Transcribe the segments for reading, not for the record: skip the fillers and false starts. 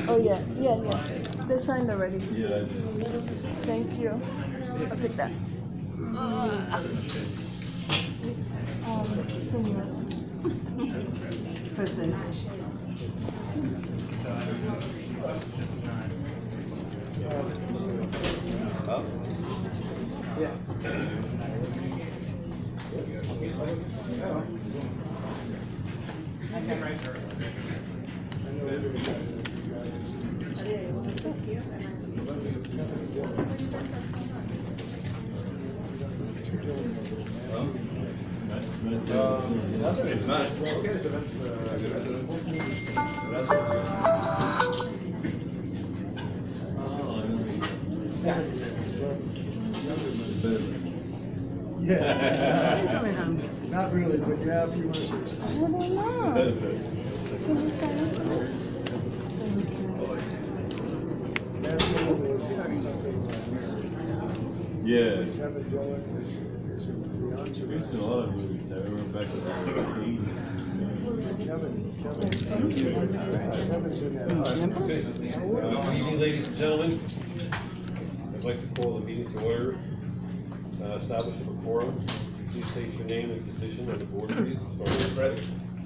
Oh, yeah. They signed already. Yeah. Thank you. I'll take that. President. Yeah. Not really, but yeah, if you want to. I don't know. Can you sign it? Yeah. Kevin Dillon We've seen a lot of movies. I remember back in the 80s. Kevin's in that. Good evening, ladies and gentlemen. I'd like to call the meeting to order. Establish a quorum. Please state your name and position on the board, please.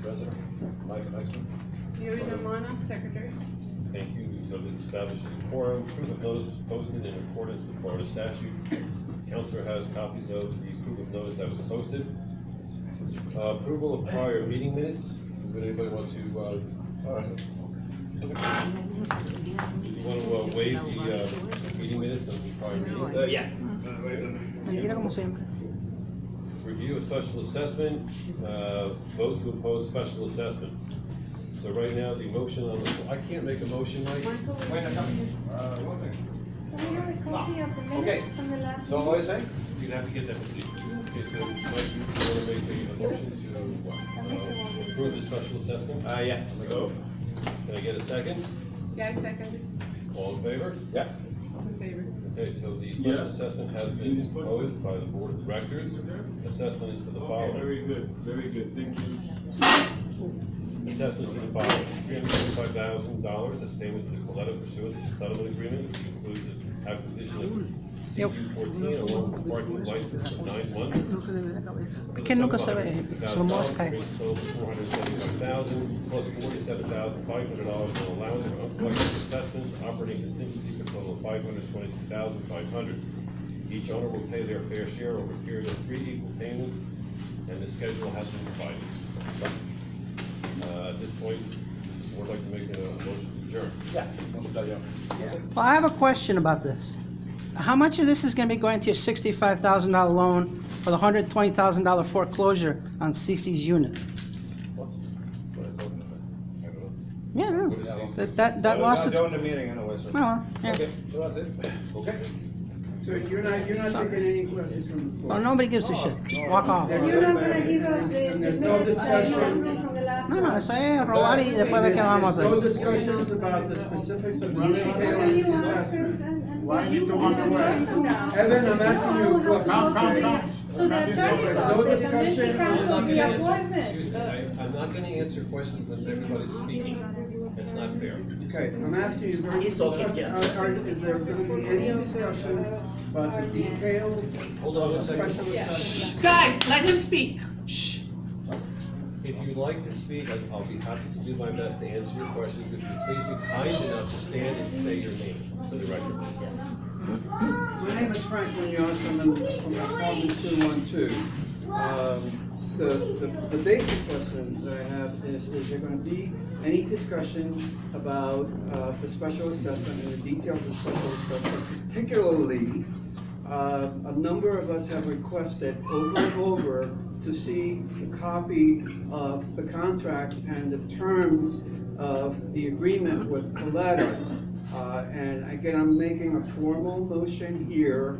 President. Mike. Jorida, Secretary. Thank you. So this establishes a quorum. Proof of notice was posted in accordance with Florida statute. Councilor has copies of the proof of notice that was posted. Approval of prior meeting minutes. Would anybody want to, you want to waive the meeting minutes of the prior meeting? Yeah. Review a special assessment, vote to impose special assessment. So right now, the motion on the, I can't make a motion, Mike. Okay. So what is it? You'd have to get that procedure. Okay, so Mike, you want to make a motion to approve the special assessment? Yeah. Go. Can I get a second? Yeah, I second it. All in favor? Yeah. All in favor. Okay, so the special assessment has been imposed by the board of directors. Assessment is for the following. Very good, thank you. Assessments for the following: $325,000 as payments to the Coletta pursuant to the settlement agreement, which includes the acquisition of CU14 along with parking license for 9 months. Es que nunca se ve, su mosca. Total $475,000 plus $47,500 in allowance for uncollected assessments, operating contingency for a total of $522,500. Each owner will pay their fair share over a period of 3 equal payments, and the schedule has been provided. At this point, would like to make a motion to adjourn. Yeah. Well, I have a question about this. How much of this is going to be going to your $65,000 loan for the $120,000 foreclosure on CC's unit? Yeah, no. That lawsuit. During the meeting anyway, so. Well, yeah. Okay, so that's it. Okay. So you're not taking any questions from the floor? Well, nobody gives a shit. Just walk off. You're not gonna give us the There's no minutes discussion. from the last No, one? eso es robar y después ver qué vamos a No hacer. discussions about the specifics of the You detail of answered the and assessment. why you don't want to work? Evan, I'm asking you a question. So the attorney's No office, and then discussion. she cancels the appointment. Excuse me, I'm not going to answer questions when everybody's speaking. It's not fair. Okay, I'm asking you very He's talking, simple. yeah. Is there going to be any discussion about the details? Hold on one of the second. special assessment? Guys, let him speak. Shh. If you'd like to speak, I'll be happy to do my best to answer your questions. If you please be kind enough to stand and say your name for the record. My name is Frank Munoz, I'm from apartment 212. The basic question that I have is there going to be any discussion about the special assessment and the details of special assessment? Particularly, a number of us have requested over and over to see a copy of the contract and the terms of the agreement with Coletta. And again, I'm making a formal motion here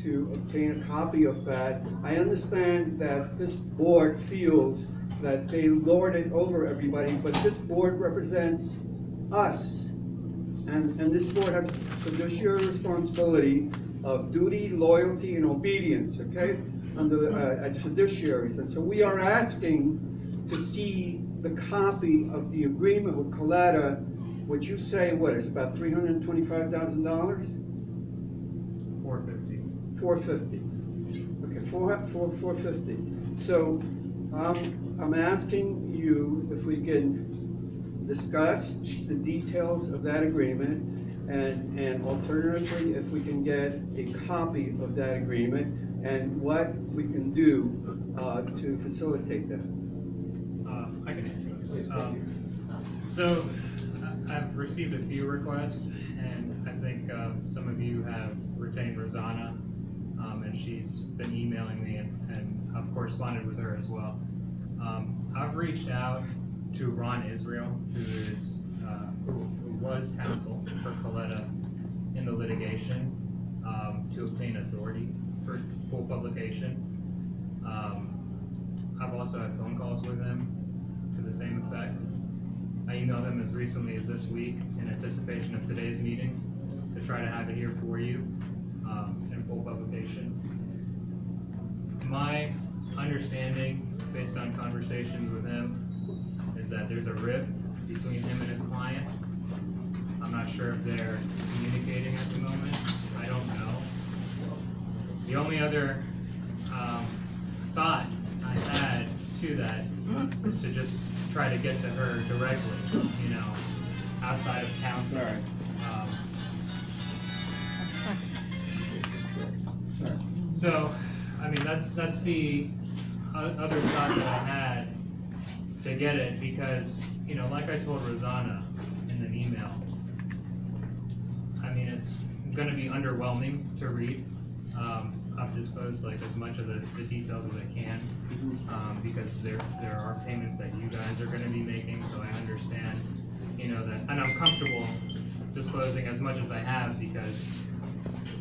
to obtain a copy of that. I understand that this board feels that they lord it over everybody, but this board represents us. And this board has fiduciary responsibility of duty, loyalty, and obedience, okay? As fiduciaries. And so we are asking to see the copy of the agreement with Coletta, which you say, what, it's about $325,000? $450. Okay, $450. So I'm asking you if we can discuss the details of that agreement, and alternatively, if we can get a copy of that agreement and what we can do to facilitate that. I can answer that. So I've received a few requests, and I think some of you have retained Rosanna, and she's been emailing me, and I've corresponded with her as well. I've reached out to Ron Israel, who was counsel for Coletta in the litigation, to obtain authority for full publication. I've also had phone calls with him to the same effect. I emailed him as recently as this week in anticipation of today's meeting to try to have it here for you in full publication. My understanding, based on conversations with him, is that there's a rift between him and his client. I'm not sure if they're communicating at the moment. I don't know. The only other thought I had to that is to just try to get to her directly, you know, outside of counsel. So, I mean, that's the other thought that I had to get it, because, you know, like I told Rosanna in an email, I mean, it's going to be underwhelming to read. I've disclosed like as much of the details as I can, because there are payments that you guys are going to be making, so I understand, you know, that, and I'm comfortable disclosing as much as I have, because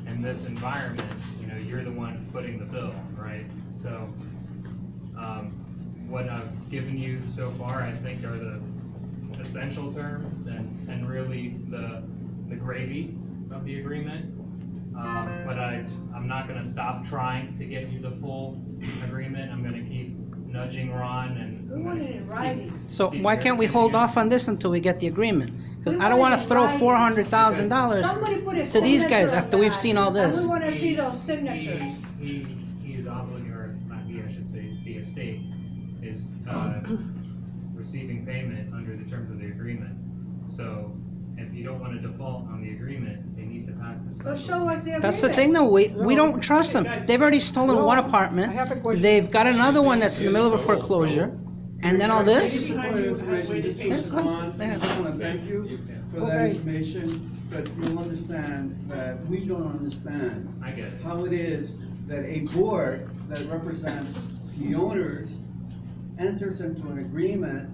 in this environment, you know, you're the one footing the bill, right? So what I've given you so far, I think, are the essential terms and really the gravy of the agreement. But I'm not going to stop trying to get you the full agreement. I'm going to keep nudging Ron, and We want it in writing. So why can't we hold off on this until we get the agreement? Because I don't want to throw $400,000 Somebody put a to these guys signature after on we've that. seen all And this. we want to see those signatures. He's obligated, or not he, I should say, the estate is receiving payment under the terms of the agreement. So if you don't want to default on the agreement, they need to pass this. But show us the agreement. That's the thing, though. We don't trust them. They've already stolen one apartment. They've got another one that's in the middle of a foreclosure. And then all this? Thank you for the information. Just to respond, I just want to thank you for that information, but you'll understand that we don't understand I get it. how it is that a board that represents the owners enters into an agreement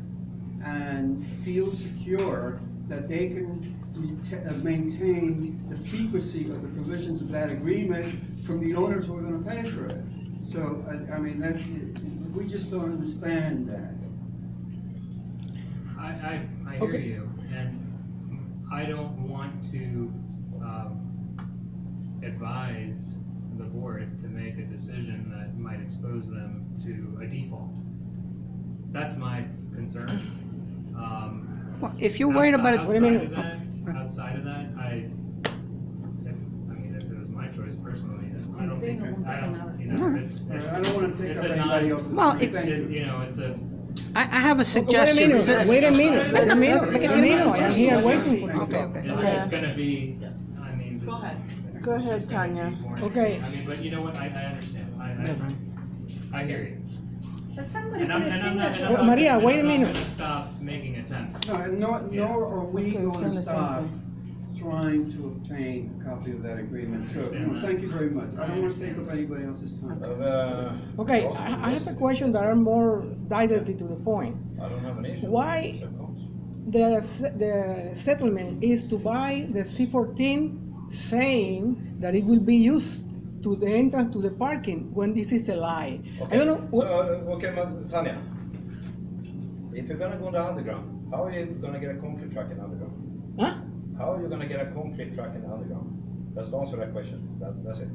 and feels secure that they can maintain the secrecy of the provisions of that agreement from the owners who are going to pay for it. So, I mean, we just don't understand that. I hear you, and I don't want to advise the board to make a decision that might expose them to a default. That's my concern. Well, if you're worried about it, Outside of that, if it was my choice personally, I don't think, you know, it's I don't want to take it's up a anybody non, else's. Well, time. it's- Thank you. you know, it's a I have a suggestion. Wait a minute, I'm here waiting for you. It's gonna be, I mean, this. Go ahead. it's Go just ahead, gonna be Tanya. more- Okay. I mean, but you know what, I understand, I hear you. But somebody And put I'm a not- signature. and I'm not Maria, gonna- wait a I'm not minute. gonna stop making attempts. Nor are we Okay, going saying to the same stop thing. trying to obtain a copy of that agreement. So, Understand that. thank you very much. I don't want to take up anybody else's time. Okay, I have a question that are more directly to the point. I don't have an issue. Why the settlement is to buy the C14 saying that it will be used to the entrance to the parking when this is a lie? I don't know. Okay, Tanya. If you're gonna go down underground, how are you gonna get a concrete truck in underground? Huh? How are you gonna get a concrete truck in underground? Let's answer that question. That's it.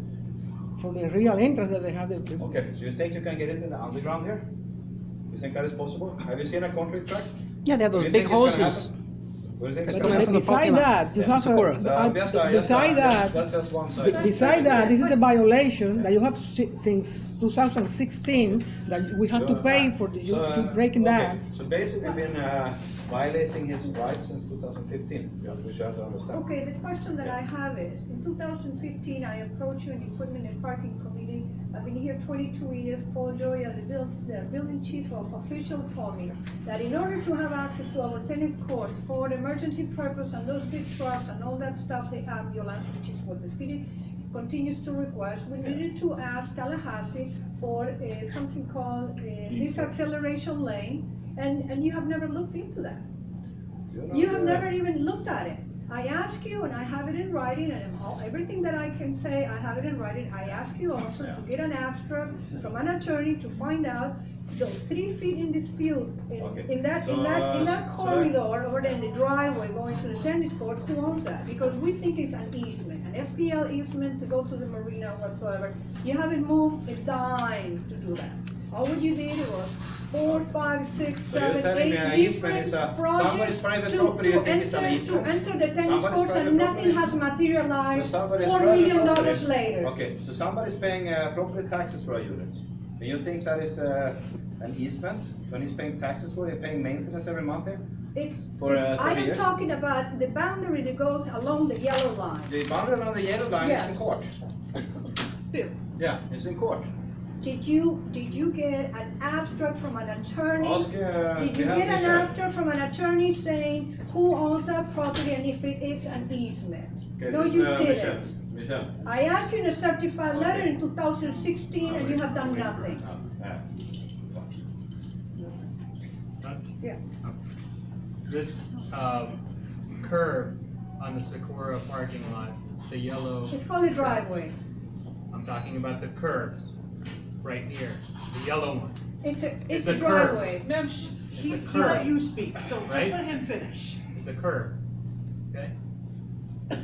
For the real entrance that they have the. Okay, so you think you can get it in the underground here? You think that is possible? Have you seen a concrete truck? Yeah, they have Do those you big think it's gonna hoses. happen? What do you think? Like it's But coming gonna out from the beside parking lot. that, you Yeah, have Sakura. beside that. That's just one side. Beside that, this is a violation that you have since 2016 that we have to pay for you to breaking that. So basically, been violating his rights since 2015. We should have to understand. Okay, the question that I have is, in 2015, I approached you in the Equipment and Parking Committee. I've been here 22 years. Paul Joya, the building chief official, told me that in order to have access to our tennis courts for emergency purpose and those big trucks and all that stuff they have, Yolanda, which is what the city continues to request, we needed to ask Tallahassee for something called this acceleration lane, and you have never looked into that. You have never even looked at it. I ask you, and I have it in writing, and everything that I can say, I have it in writing. I ask you also to get an abstract from an attorney to find out those 3 feet in dispute in that corridor over there in the driveway going to the tennis court. Who owns that? Because we think it's an easement, an FPL easement to go to the marina whatsoever. You haven't moved a dime to do that. All what you did was 4, 5, 6, So you're 7, telling me 8 an easement different is somebody's projects private property, you think it's an to easement? enter the tennis Somebody's courts, private and nothing property? has materialized. So somebody's $4 private million property. later. Okay, so somebody's paying property taxes for a unit. And you think that is an easement? When he's paying taxes for it, they're paying maintenance every month here? I am years? talking about the boundary that goes along the yellow line. The boundary on the yellow line is in Yes. court. Still. Yeah, it's in court. Did you get an abstract from an attorney? Ask, Did you we have get an Michelle. abstract from an attorney saying who owns that property and if it is an easement? Okay, No, this, you Michelle. didn't. Michelle. I asked you in a certified letter in 2016 and you have done nothing. Yeah. This, curb on the Sakura parking lot, the yellow. It's called a driveway. I'm talking about the curb, right here, the yellow one. It's It's a a curb. driveway. Ma'am, It's he a let curb. you speak, so just Right? let him finish. It's a curb, okay?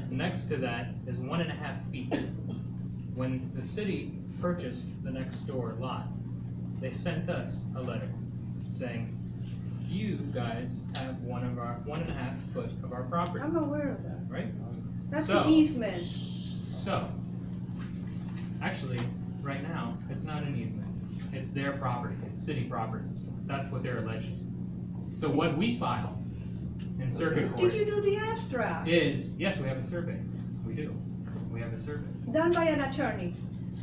Next to that is 1.5 feet. When the city purchased the next door lot, they sent us a letter saying, you guys have 1.5 foot of our property, I'm aware of that. right? That's So- an easement. So, actually, right now, it's not an easement. It's their property, it's city property. That's what they're alleging. So what we file in circuit court Did you do the abstract? is, yes, we have a survey. We do. We have a survey. Done by an attorney.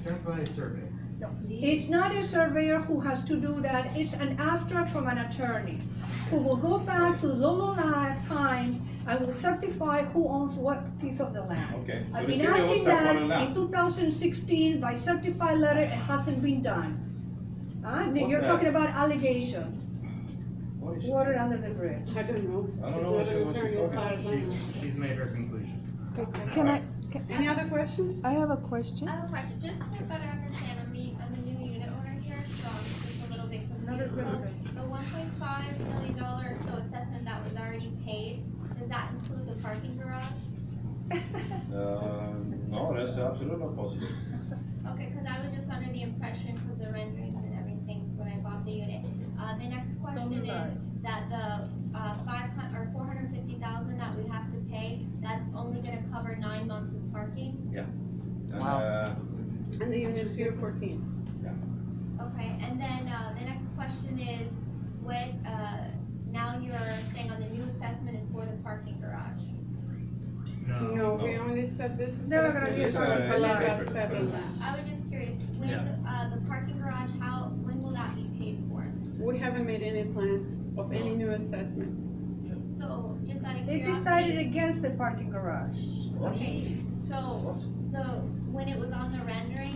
Done by a survey. No, it's not a surveyor who has to do that, it's an abstract from an attorney who will go back to Lolo times and will certify who owns what piece of the land. Okay. So I've the been city owns asking that that part of land. in 2016 by certified letter, it hasn't been done. You're talking about allegations, What is she- water under the bridge. I don't know. I don't know what she's talking about. She's made her conclusion. Any other questions? I have a question. I have a question, just to better understand, I'm a new unit owner here, so I'm just a little bit Another confused. So the $1.5 million or so assessment that was already paid, does that include the parking garage? No, that's absolutely not possible. Okay, because I was just under the impression, because the renderings and everything, when I bought the unit. The next question is that the 500 or 450,000 that we have to pay, that's only gonna cover 9 months of parking? Wow. And the unit's here 14. Okay, and then the next question is, what, now you're saying on the new assessment is for the parking garage? No, we only said this is. Never gonna be a parking garage. I was just curious, when, the parking garage, when will that be paid for? We haven't made any plans of any new assessments. So, just out of They curiosity. decided against the parking garage. Okay, so, when it was on the rendering,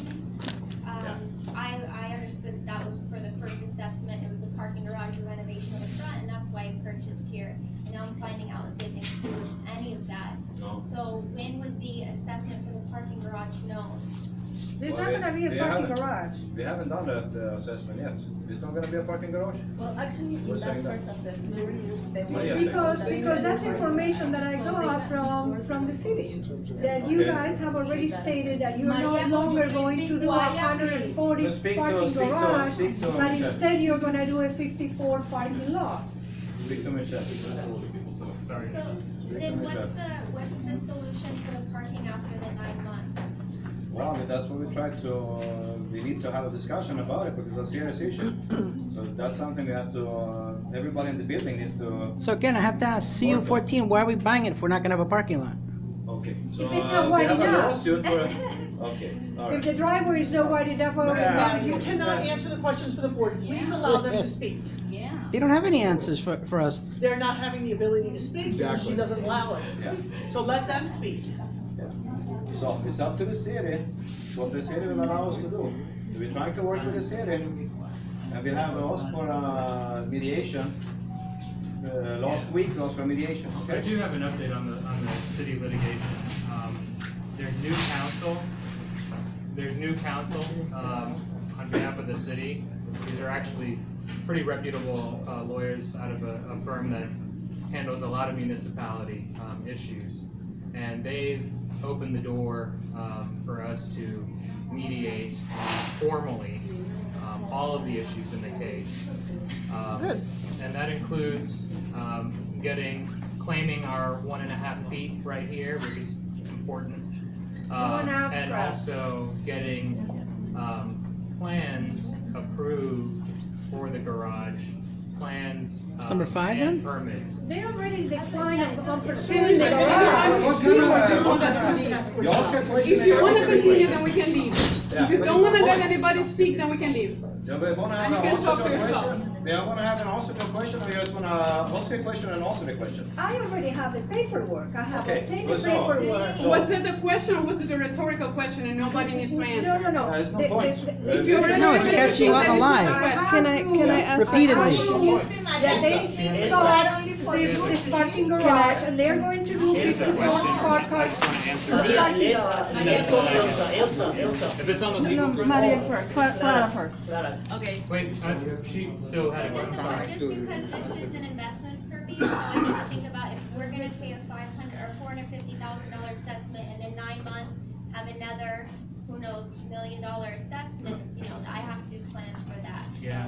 I understood that was for the first assessment, it was the parking garage renovation of the front, and that's why I purchased here. And now I'm finding out it didn't include any of that. No. So when was the assessment for the parking garage known? There's Well, not gonna be they a parking haven't- garage. We haven't done that assessment yet. There's not gonna be a parking garage? Well, actually, We're in that saying that. first assessment, they Maria were. said- Because that's information that I got from the city. That you Okay. guys have already stated that you're no Maria, longer could you going to be do a quiet, 140 please? Speak to- parking speak to- garage, speak to but Michelle. instead you're gonna do a 54 parking lot. Speak to Michelle. Sorry. So then what's the solution for the parking after the 9 months? Well, that's what we tried to, we need to have a discussion about it because it's a serious issue. So that's something we have to, everybody in the building needs to, So again, I have to ask, CU14, why are we buying it if we're not gonna have a parking lot? okay, so If it's not we wide have a enough. lawsuit for, okay, all If right. the driveway is not wide enough, Yeah. You cannot answer the questions for the board. Please allow them to speak. They don't have any answers for us. They're not having the ability to speak because she doesn't allow it. Yeah. So let them speak. So it's up to the city, what the city will allow us to do. So we're trying to work with the city, and we have asked for mediation. Last week was for mediation, I okay? do have an update on the city litigation. There's new counsel on behalf of the city. These are actually pretty reputable lawyers out of a firm that handles a lot of municipality issues. And they've opened the door for us to mediate formally all of the issues in the case. And that includes claiming our 1.5 feet right here, which is important. And also getting plans approved for the garage, plans Number 5 and then? permits. They already declined on pursuing the garage. What kind of- You ask a question, If you you wanna ask a continue, question. then we can leave. Yeah, If you but don't wanna it's let the point. anybody speak, then we can leave. Yeah, we wanna have And an you can answer talk to for a yourself. question. We wanna have an answer to a question, or you just wanna ask a question and answer the question? I already have the paperwork. I have Okay, obtained the so- paperwork. so- Was it a question or was it a rhetorical question and nobody needs to No, answer? no. There's no The- point. the- If you already No, it's already catching you think on that the it's not line. a question. Can I ask repeatedly? That they installed this parking garage and they're going to do 54 car parking. Parking lot. If it's on the legal. Maria first, Clara first. Okay. Wait, she still had one, I'm Just sorry. because this is an investment for me, so I need to think about if we're gonna pay a $450,000 assessment and in 9 months have another, who knows, $1 million assessment, I have to plan for that. Yeah,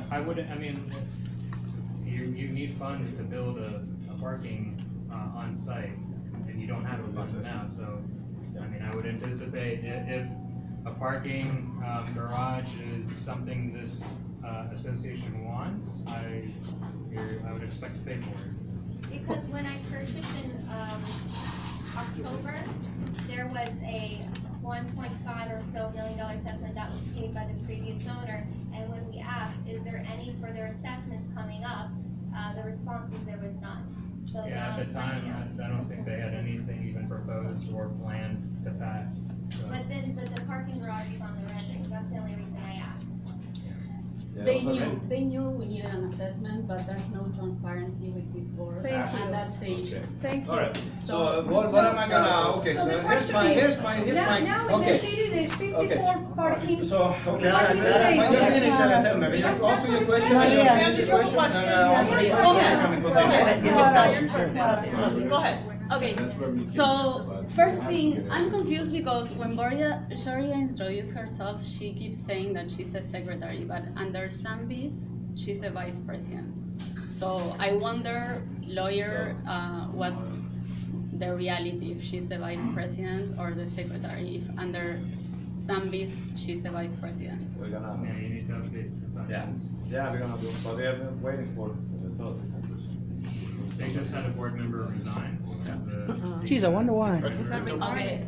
you need funds to build a parking on site, and you don't have the funds now, so, I would anticipate if a parking garage is something this association wants, I would expect to pay for it. Because when I purchased in October, there was a $1.5 or so million assessment that was paid by the previous owner, and when we asked, is there any further assessments coming up, the response was there was none. So Yeah, now at the I'm finding time, out. I don't think they had anything even proposed or planned to pass, so. But the parking garage is on the renderings, that's the only reason I asked. They knew we needed an assessment, but there's no transparency with this board. Thank you. And that's the issue. Thank you. Alright, so what am I gonna, okay, So so the here's question my, is, now in the okay. city There's 54 parking. So, okay, Parking when you spaces. finish, tell me, you answer your question, Maria. you Answer answer your your question, question. and answer your Go question. ahead. Continue. It's not your turn. Go ahead. Okay, so first thing, I'm confused because when Jorida introduced herself, she keeps saying that she's the secretary, but under Zambis, she's the vice president. So I wonder, lawyer, what's the reality, if she's the vice president or the secretary, if under Zambis, she's the vice president. We're gonna, Yeah, you need to okay to sign Yeah, this. yeah, we're gonna do, but we have been waiting for the third. They just had a board member resign. Geez, I wonder why. Okay.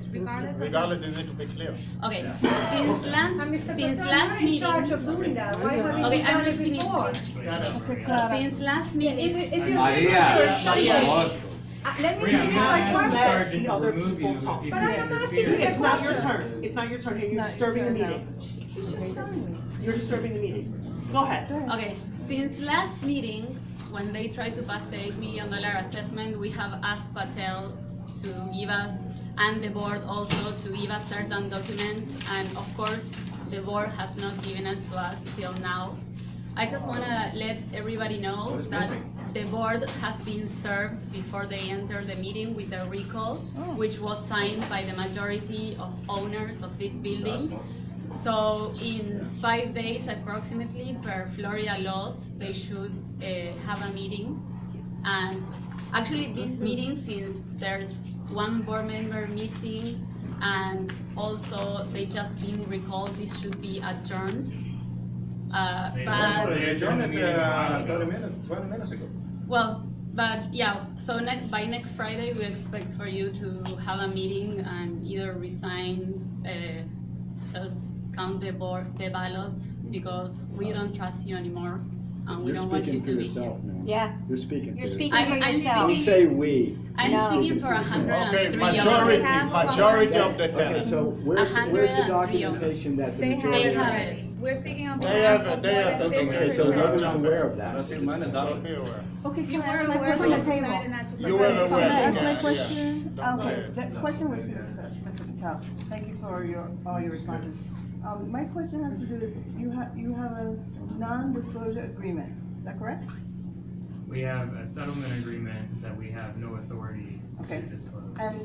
Regardless, it needs to be clear. Okay. Since last in charge meeting. of doing that, why haven't you Okay, I'm done gonna it finish, before? please. Okay, Clara. Since last meeting. Is your Maria, signature? Let me Maria, finish I'm my not asking question. Sergeant to remove you if you But I am asking you interfere. It's not your turn, it's not your turn, you're not disturbing the your turn meeting. You're disturbing the meeting. Go ahead. Okay, since last meeting, when they tried to pass the $8 million assessment, we have asked Patel to give us, and the board also, to give us certain documents, and of course, the board has not given it to us till now. I just wanna let everybody know that the board has been served before they enter the meeting with a recall, which was signed by the majority of owners of this building. So in 5 days approximately, per Florida laws, they should have a meeting. And actually this meeting, since there's one board member missing and also they just been recalled, this should be adjourned. But They adjourned it, meeting a while ago. 20 minutes ago. well, but yeah, so by next Friday, we expect for you to have a meeting and either resign, just count the ballots, because we don't trust you anymore, and we don't want you to be here. Yeah. You're speaking You're for speaking yourself. for I'm yourself. Don't speaking, say we. I'm No. speaking for 103 Okay, owners. majority of the Okay, tenants. so where's the 103 documentation that the They majority? have have it. it. We're speaking on They behalf have of it, they more have than it. Okay, so 50%. nobody's aware of that. That's in mine, that's So here we are. Okay, You can I were ask my aware question? from the table. Decided not to You were participate. aware. Can I ask my Yeah, question? yeah. Okay, the question was to Mr. Patel. Thank you for all your responses. My question has to do with, you have a non-disclosure agreement, is that correct? We have a settlement agreement that we have no authority Okay. to disclose. And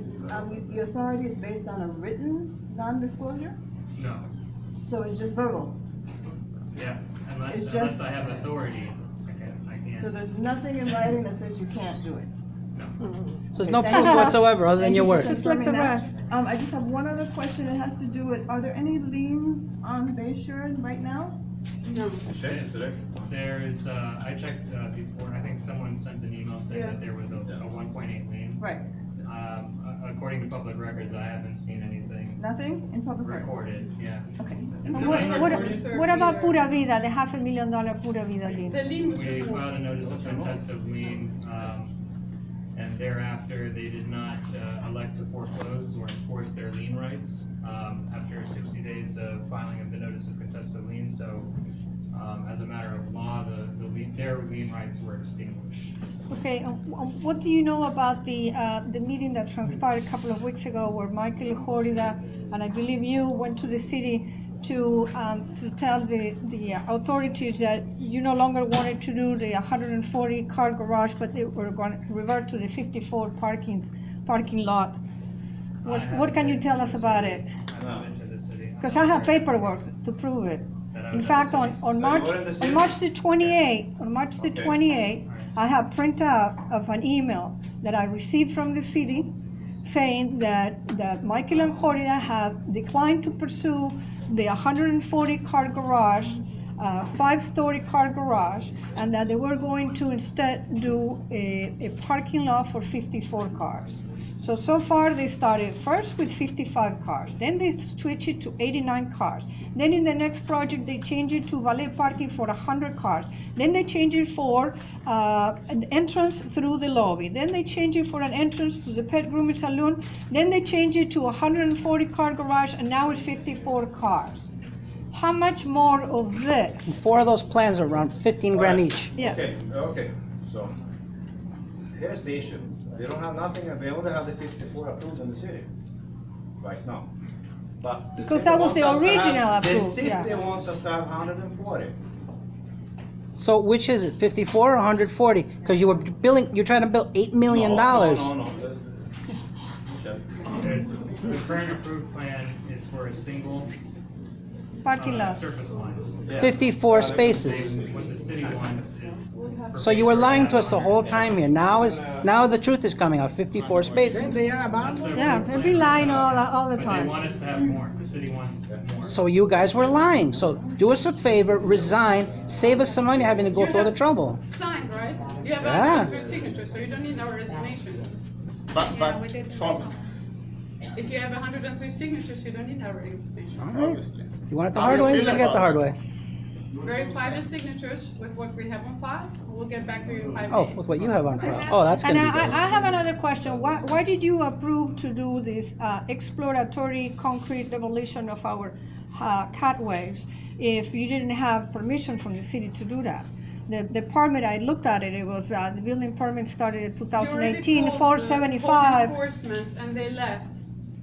the authority is based on a written non-disclosure? No, So it's just verbal? yeah, It's unless just- I have authority, I can't. So there's nothing in writing that says you can't do it? So there's no proof whatsoever other than your word. Just like the rest. I just have one other question. It has to do with, are there any liens on Bayshore right now? No. There's, I checked before, I think someone sent an email saying that there was a 1.8 lien. Right. According to public records, I haven't seen anything Nothing in public records? recorded, yeah. Okay. What about Pura Vida, the $500,000 Pura Vida lien? The lien was We removed. filed a notice of contest of lien, and thereafter, they did not elect to foreclose or enforce their lien rights after 60 days of filing of the notice of contest of lien. So, as a matter of law, their lien rights were extinguished. Okay, what do you know about the meeting that transpired a couple of weeks ago where Michael Jorida and I believe you went to the city to tell the authorities that you no longer wanted to do the 140 car garage, but they were going to revert to the 54 parking lot? What can you tell us about it? I went into the city. Because I have paperwork to prove it. In fact, on March the 28th, I have printout of an email that I received from the city saying that Michael and Jorida have declined to pursue the 140 car garage, 5-story car garage, and that they were going to instead do a parking lot for 54 cars. So far they started first with 55 cars, then they switched it to 89 cars. Then in the next project they changed it to valet parking for 100 cars. Then they changed it for an entrance through the lobby. Then they changed it for an entrance to the pet grooming saloon. Then they changed it to 140 car garage, and now it's 54 cars. How much more of this? 4 of those plans are around 15 grand each. Yeah. Okay, so, here's the issue. They don't have nothing, they only have the 54 approved in the city, right now. But the Because city that was the wants us to have- original approved, The yeah. city wants us to have 140. So which is it, 54 or 140? Because you're trying to build $8 million. No. The current approved plan is for a single parking lot? Surface lines. 54 spaces. What the city wants is. So you were lying to us the whole time here. Now the truth is coming out. 54 spaces. They are abandoned. Yeah, they've been lying all the But they time. want us to have more, the city wants more. So you guys were lying. So do us a favor, resign, save us some money having to go through all the trouble. Signed, right? You have Yeah. 103 signatures, so you don't need our resignation. But from, If you have 103 signatures, you don't need our resignation. All right. obviously. You want it the How hard you way? feel You're gonna get it the about hard it? way. Verify the signatures with what we have on file. We'll get back to you in 5 Oh, days. with what you have on file. Oh, that's And gonna be good. I have another question. Why did you approve to do this exploratory concrete demolition of our catways if you didn't have permission from the city to do that? The permit, I looked at it, it was, the building permit started in You already 2018, called the 475. code enforcement, and they left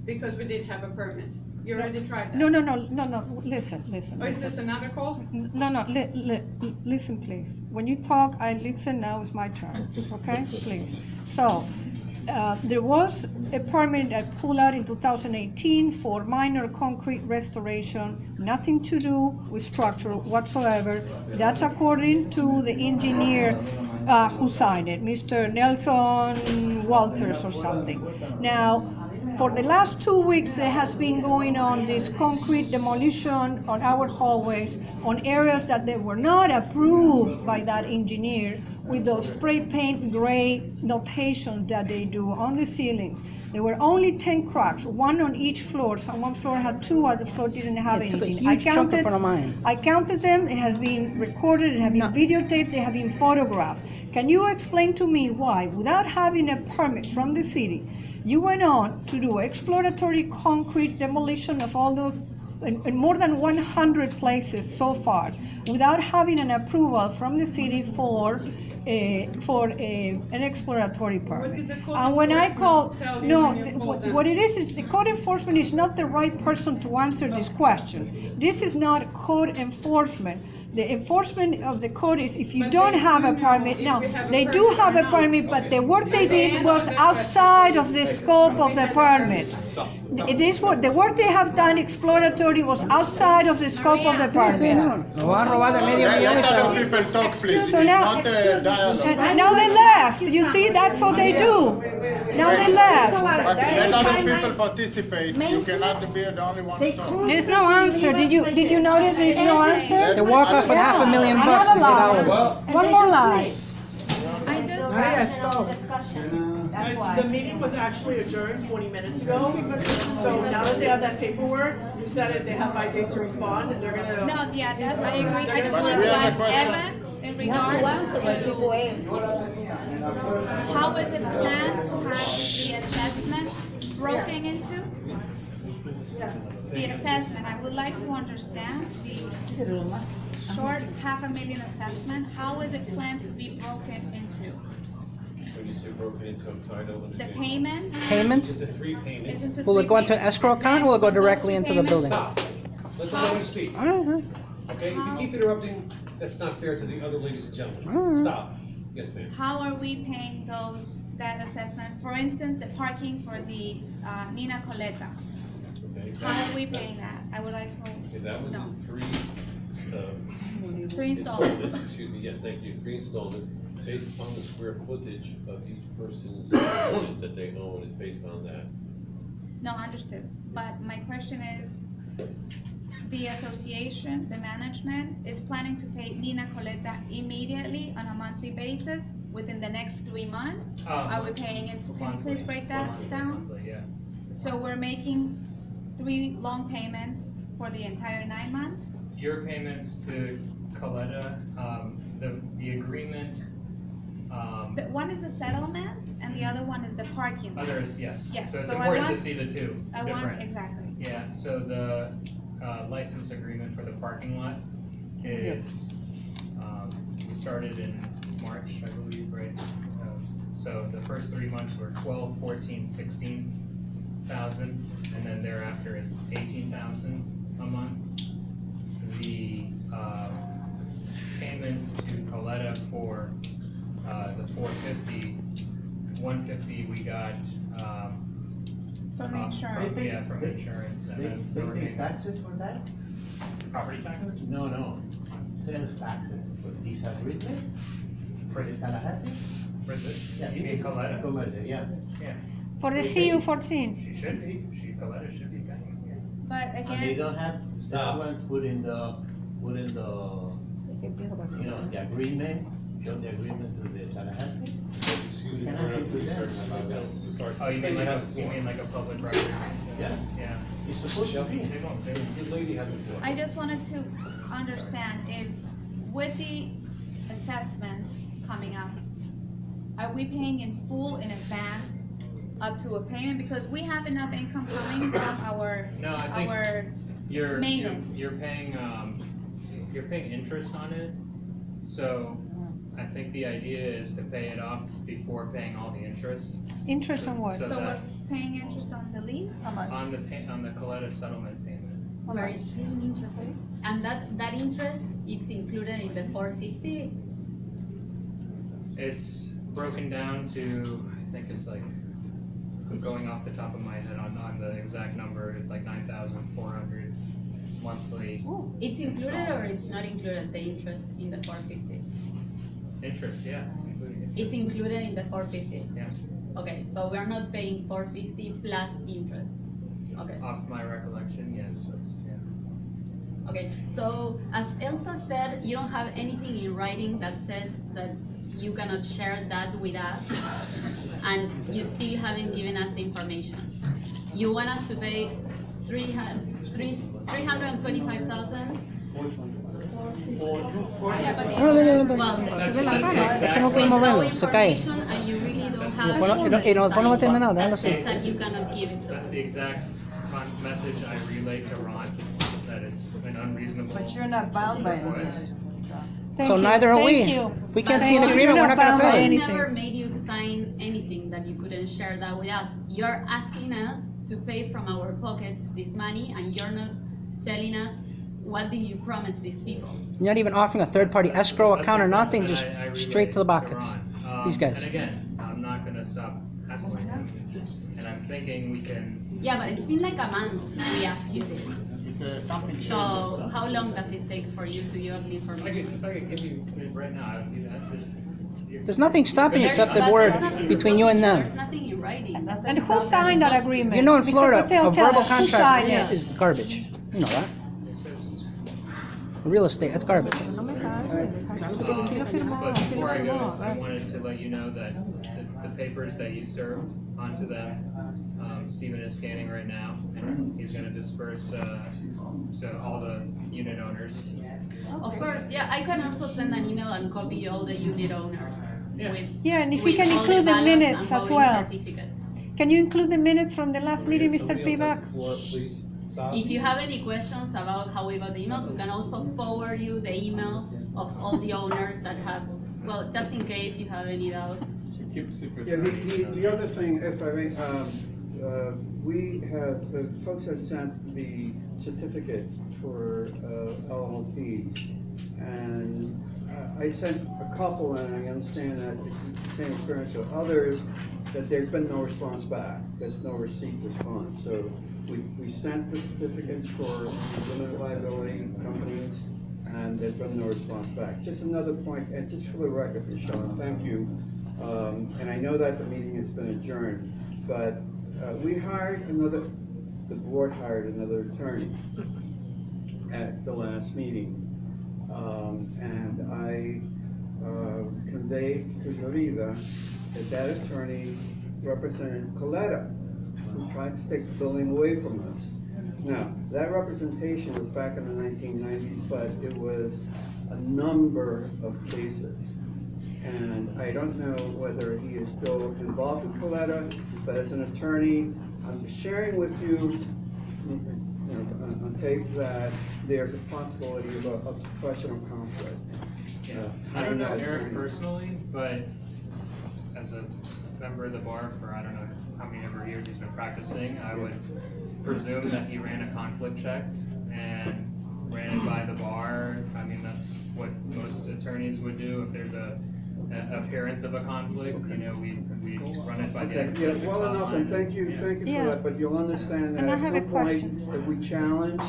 because we didn't have a permit. You already tried that. No, listen. Or is this another call? No, listen, please. When you talk, I listen, now it's my turn, okay? Please. So, there was a permit that pulled out in 2018 for minor concrete restoration, nothing to do with structure whatsoever. That's according to the engineer who signed it, Mr. Nelson Walters or something. Now, for the last 2 weeks, there has been going on this concrete demolition on our hallways on areas that they were not approved by that engineer with those spray paint gray notations that they do on the ceilings. There were only 10 cracks, one on each floor. So one floor had 2, other floor didn't have It took a anything. huge chunk in front of mine. I counted them, it has been recorded, it has been videotaped, they have been photographed. Can you explain to me why, without having a permit from the city, you went on to do exploratory concrete demolition of all those in more than 100 places so far, without having an approval from the city for an exploratory permit? And when I call, no, what it is the code enforcement is not the right person to answer this question. This is not code enforcement. The enforcement of the code is if you don't have a permit. Now, they do have a permit, but the work they did was outside of the scope of the permit. It is what the work they have done exploratory was outside of the scope of the permit. No van a robar de medio millón y Let se other van. people talk, please. So It's now, not a dialogue. and now they left. You see, that's what they do. Now they left. But let other people participate. You cannot be the only one to talk. There's no answer. Did you notice there's no answer? They walk off with $500,000 Another to lie. $8. One more lie. I just Maria, stop. The meeting was actually adjourned 20 minutes ago, so now that they have that paperwork, you said it, they have 5 days to respond, and they're gonna. No, yeah, that, I agree. I just But wanted we to have a ask question. Evan in regards to how is it planned to have the assessment broken into? The assessment, I would like to understand the short $500,000 assessment. How is it planned to be broken into? When you say broken into, I'm sorry, I don't The understand. payments? Payments? The 3 payments. Is into Will it 3 go into an payments. escrow account or will it go And then directly those into the building? payments- Let the lady speak, All right. okay? If you keep interrupting, that's not fair to the other ladies and gentlemen. Alright. Stop. Yes, ma'am. How are we paying that assessment? For instance, the parking for the Nina Coletta. Okay. How are we paying that? I would like to Okay, that was know. in 3 3 installments. Excuse me, yes, thank you, 3 installments, based on the square footage of each person's unit that they own, is based on that. No, understood. But my question is, the association, the management, is planning to pay Nina Coletta immediately on a monthly basis within the next 3 months? Are we paying it? Can you please break that down? Monthly, yeah. So we're making 3 long payments for the entire 9 months? Your payments to Coletta, the agreement, One is the settlement and the other one is the parking lot. others, yes. Yes, So it's so I important to want- see the two I want, different. exactly. Yeah, so the license agreement for the parking lot is, we started in March, I believe, right? So the first 3 months were 12, 14, 16,000, and then thereafter it's 18,000 a month. The payments to Coletta for the 450, 150 we got From insurance. Yeah, from insurance, and then the remaining. taxes for that? Property taxes? No, sales taxes for this agreement, for the Tallahassee. For this? Yeah, You mean Coletta? Coletta, yeah. Yeah. For the CU14. She should be, Coletta should be paying, yeah. But And they again, don't have that one put in the, you know, the agreement, show the agreement to the Tallahassee. Excuse me, Can I we're not do that? certain about that. I'm sorry. Oh, you mean like a public records? Yeah. Yeah. It's supposed to be. They won't, The lady has the floor. I just wanted to understand if with the assessment coming up, are we paying in full in advance up to a payment? Because we have enough income coming from our, No, I think our you're maintenance. you're paying interest on it. So I think the idea is to pay it off before paying all the interest. Interest on what? So So we're that paying interest on the lease? on the Coletta settlement payment. Where it's paying interest rates. And that interest, it's included in the 450. It's broken down to, I think it's like, I'm going off the top of my head on the exact number, it's like 9,400 monthly It's included or it's not included, the interest in the 450? interest, yeah, including interest. It's included in the 450? Yeah, Okay, so we're not paying 450 plus interest. Okay. off my recollection, yes, that's, yeah. Okay, so as Elsa said, you don't have anything in writing that says that you cannot share that with us, and you still haven't given us the information. You want us to pay 325,000? Es que no podemos verlo, se cae. And you really don't Y have no podemos tener nada, déjalo that says así. that you cannot give it to That's us. the exact message I relayed to Ron, that it's an unreasonable But you're not bound by request. anything. So neither are we. If we can't see an agreement, we're not gonna pay. We never made you sign anything that you couldn't share that with us. You're asking us to pay from our pockets this money, and you're not telling us what did you promise these people. You're not even offering a third-party escrow account or nothing, That's just something I relayed straight to the to buckets. Ron. These guys. And again, I'm not gonna stop asking them, and I'm thinking we can. Yeah, but it's been like a month we asked you this. It's something. So how long does it take for you to give us the information? If I could give you right now, I'd do that. There's nothing stopping you except the But word there's nothing between you and them. There's nothing in writing. And who signed that agreement? You know in Florida, Because a tell verbal us, who signed contract it? is garbage. You know that? It says. Real estate, that's garbage. But before I go, I wanted to let you know that the papers that you served onto them, Stephen is scanning right now, and he's gonna disperse to all the unit owners. Of course, yeah, I can also send an email and copy all the unit owners with. Yeah, and if we with can all include the balance and minutes as voting well. certificates. Can you include the minutes from the last meeting, Mr. Spivak? If you have any questions about how we got the emails, we can also forward you the email of all the owners that have, well, just in case you have any doubts. Keep secret. Yeah, the other thing, if I may, we have, the folks have sent the certificates for LLPs, and I sent a couple, and I understand that it's the same experience with others, that there's been no response back, there's no receipt response, so we sent the certificates for limited liability companies, and there's been no response back. Just another point, and just for the record, Michelle, thank you. And I know that the meeting has been adjourned, but we hired the board hired another attorney at the last meeting. And I conveyed to Jorida that attorney represented Coletta, who tried to take the building away from us. Now, that representation was back in the 1990s, but it was a number of cases. And I don't know whether he is still involved with Coletta, but as an attorney, I'm sharing with you, on tape that there's a possibility of a professional conflict. I don't know Eric personally, but as a member of the bar for I don't know how many ever years he's been practicing, I would presume that he ran a conflict check and ran it by the bar. I mean, that's what most attorneys would do if there's an appearance of a conflict. You know, we run it by the experts. Yeah, well enough, and thank you for that, but you'll understand that And I at have a some point, question. if we challenge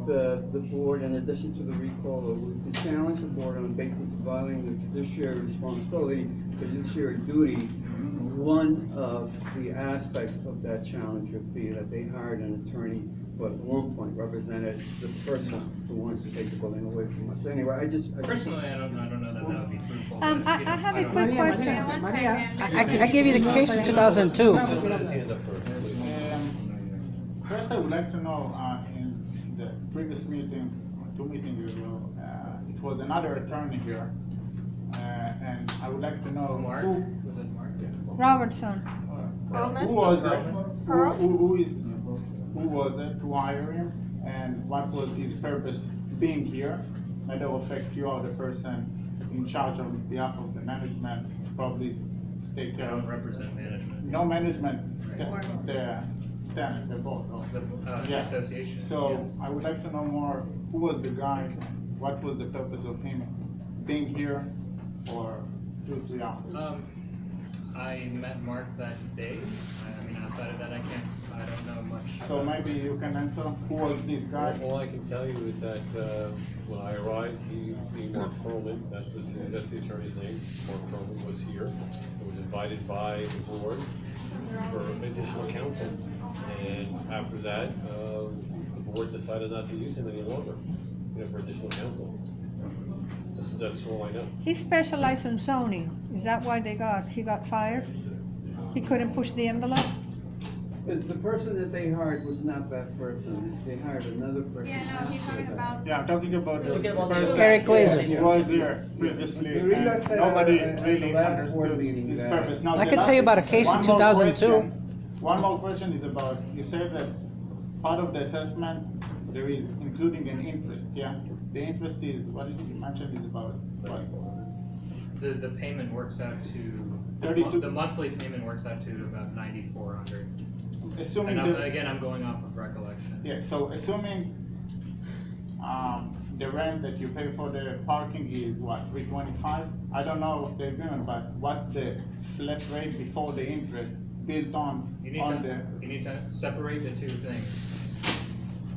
the board, in addition to the recall, would challenge the board on the basis of violating the fiduciary responsibility, fiduciary duty. One of the aspects of that challenge would be that they hired an attorney who at one point represented the person who wanted to take the building away from us. Anyway, I just Personally, I don't know that that would be fruitful. I have a quick question. I gave you the case in 2002. First, I would like to know, in the previous meeting, 2 meetings ago, it was another attorney here, and I would like to know Mark? who, Was it Mark? Yeah. Robertson. who was it, who was it to hire him, and what was his purpose being here? Matter of fact, you are the person in charge on behalf of the management, probably take care I of. don't represent management. No management, the tenant, the board. The association. So I would like to know more, who was the guy, what was the purpose of him being here for 2-3 hours? I met Mark that day. I mean, outside of that, I don't know much. So maybe you can answer, who was this guy? All I can tell you is that when I arrived, he, being Mark Perlman, that's the attorney's name, Mark Perlman was here. He was invited by the board for additional counsel. And after that, the board decided not to use him any longer, for additional counsel. That's all I know. He specialized in zoning. Is that why he got fired? He couldn't push the envelope? The person that they hired was not that person. They hired another person. Yeah, no, he's talking about. Yeah, I'm talking about the person. Eric Glazer. He was here previously, Jorida and said nobody at the really last board understood meeting his that- purpose. Now, I the can tell you about a case in one more 2002. One more question is about, you said that part of the assessment, there is including an interest, yeah? The interest is, what did you mention is about, what? The payment works out to, 32. the monthly payment works out to about $9,400. Assuming And the, again, I'm going off of recollection. yeah, so assuming, the rent that you pay for the parking is what, $325? I don't know the agreement, but what's the flat rate before the interest built on You the? need to separate the two things.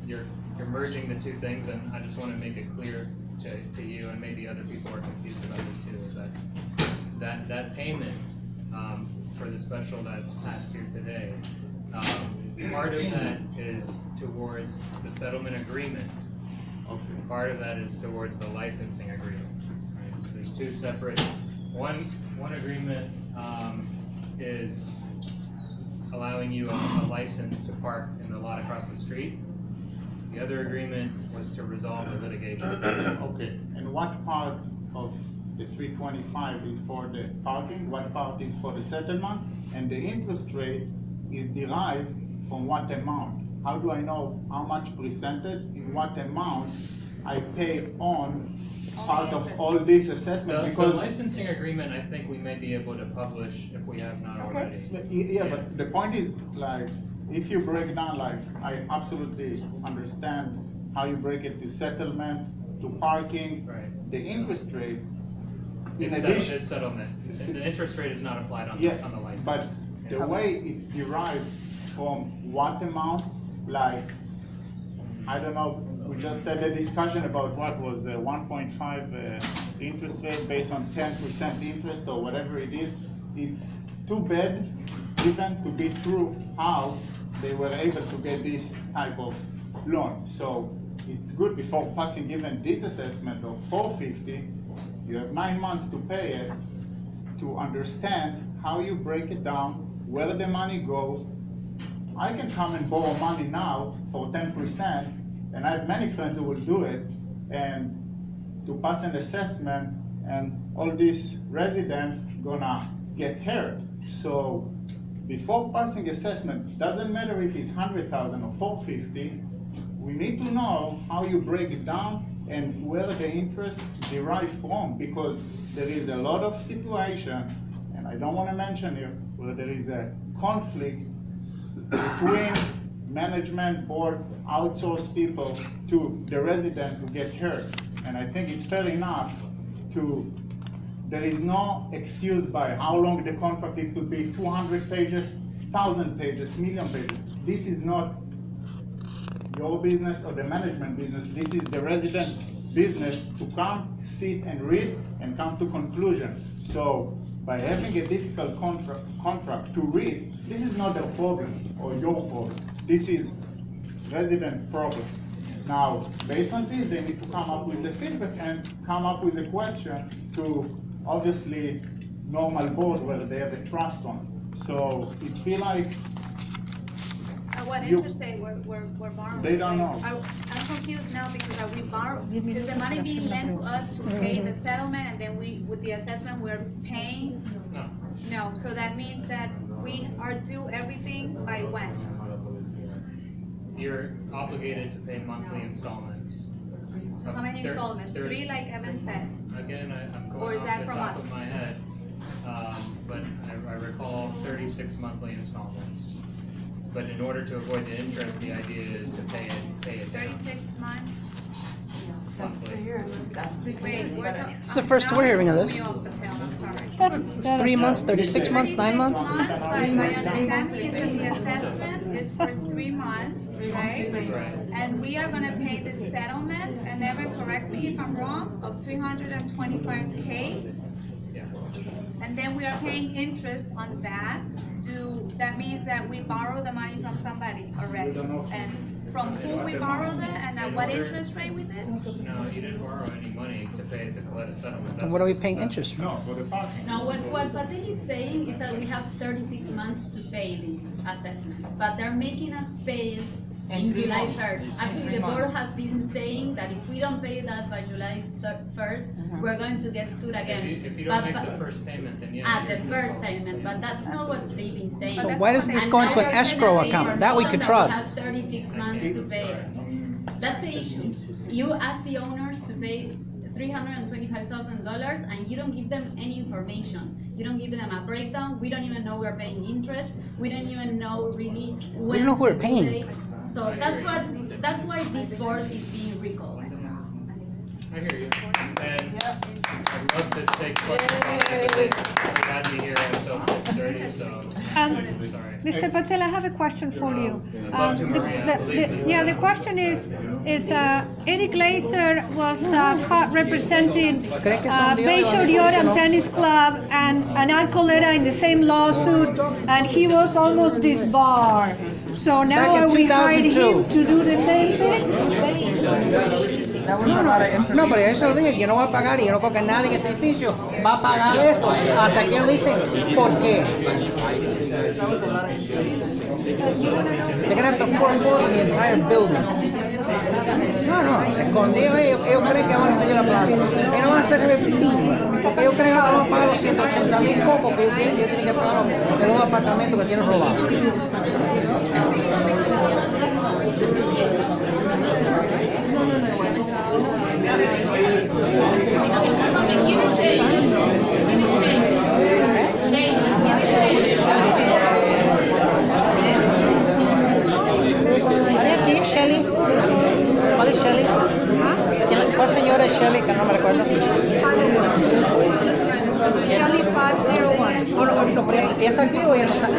You're merging the two things, and I just want to make it clear to you, and maybe other people are confused about this too, is that payment for the special that's passed here today, part of that is towards the settlement agreement. Part of that is towards the licensing agreement. Right? So there's two separate. One agreement is allowing you a license to park in the lot across the street. The other agreement was to resolve the litigation. Okay, and what part of the 325 is for the parking, what part is for the settlement, and the interest rate is derived from what amount? How do I know how much percentage in what amount I pay on part of all this assessment? The Because licensing agreement, I think we may be able to publish if we have not already. yeah, but the point is, like, if you break down, like, I absolutely understand how you break it to settlement, to parking, Right. the interest rate. In It's addition, settlement. The interest rate is not applied on yeah, the license. but the way it's derived from what amount, like, I don't know, we just had a discussion about what was 1.5 interest rate based on 10% interest or whatever it is. It's too bad even to be true how they were able to get this type of loan. So it's good before passing even this assessment of $450, you have 9 months to pay it, to understand how you break it down, where the money goes. I can come and borrow money now for 10%, and I have many friends who will do it, and to pass an assessment, and all these residents gonna get hurt. So before passing assessment, doesn't matter if it's 100,000 or 450, we need to know how you break it down and where the interest derive from, because there is a lot of situation, and I don't want to mention here, where there is a conflict between management, board, outsourced people to the resident who get hurt. And I think it's fair enough to, there is no excuse by how long the contract, it could be 200 pages, 1,000 pages, million pages. This is not your business or the management business. This is the resident business to come, sit and read and come to conclusion. So by having a difficult contract to read, this is not a problem or your problem. This is resident problem. Now, based on this, they need to come up with the feedback and come up with a question to obviously normal board where they have a trust on. So it feel like what interest rate we're borrowing? They don't know. I'm confused now because are we borrowing? Is the money being lent to us to pay the settlement and then we, with the assessment, we're paying? No. No, so that means that we are due everything by when? You're obligated to pay monthly installments. So how many installments? 3 like Evan said? Again, I'm Or going is off that the from top us? of my head. But I recall 36 monthly installments. But in order to avoid the interest, the idea is to pay it down 36 months? monthly. Wait, we're talking. It's the first we're hearing of this. It's 3 months, 36 months, 9 months? My understanding is that the assessment is for 3 months, right? Right. And we are gonna pay the settlement, and Evan, correct me if I'm wrong, of 325K. Yeah. And then we are paying interest on that. That means that we borrow the money from somebody already? And from who we borrow that, and at what interest rate we did? No, you didn't borrow any money to pay the Coletta settlement. And what are we paying interest for? no for the parking. No, what Patel is saying is that we have 36 months to pay this assessment, but they're making us pay it in July 1st. Actually, the board has been saying that if we don't pay that by July 1st, we're going to get sued again. If you don't make the first payment, then yeah. At the first payment, but that's not what they've been saying. So why doesn't this go into an escrow account? That we could We trust. have 36 months to pay it. That's the issue. You ask the owners to pay $325,000 and you don't give them any information. You don't give them a breakdown. We don't even know we're paying interest. We don't even know really when. We don't know who we're paying. So that's why this board is being recalled. I hear you. And I'd love to take questions on it. We had me here until 6:30, so sorry. Mr. Patel, I have a question for you. Love to, Maria, believe me. Yeah, the question is Eddie Glazer was caught representing Bayshore Yacht and Tennis Club and Coletta in the same lawsuit, and he was almost disbarred. So now are we hiring him to do the same thing? No, pero eso dije que yo no voy a pagar y yo no creo que nadie en este edificio va a pagar esto hasta que ellos dicen por qué. They're gonna have to foreclose the entire building. No, escondido ellos creen que van a seguir la plata. Ellos no van a hacer repetir. Ellos creen que vamos a pagar los 180,000 cocos que ellos tienen que pagar en los apartamentos que tienen robados. Shelly. ¿Cuál es Shelly? ¿Cuál señora es Shelly? Que no me recuerdo. Shelly 501. No, pero ¿ella está aquí o ella no está aquí?